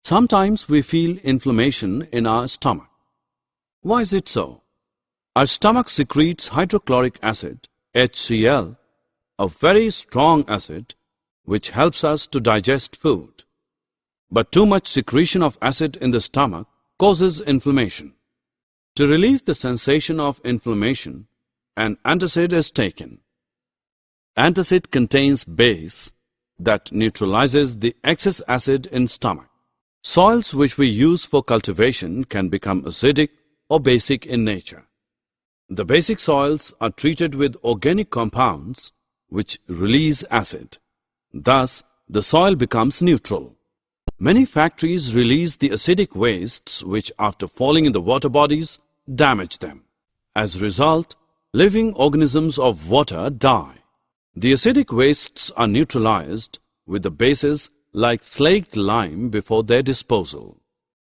Sometimes we feel inflammation in our stomach. Why is it so? Our stomach secretes hydrochloric acid, HCl, a very strong acid which helps us to digest food. But too much secretion of acid in the stomach causes inflammation. To relieve the sensation of inflammation, an antacid is taken. Antacid contains base that neutralizes the excess acid in stomach. Soils which we use for cultivation can become acidic or basic in nature. The basic soils are treated with organic compounds which release acid. Thus, the soil becomes neutral. Many factories release the acidic wastes which, after falling in the water bodies, damage them. As a result, living organisms of water die. The acidic wastes are neutralized with the bases like slaked lime before their disposal.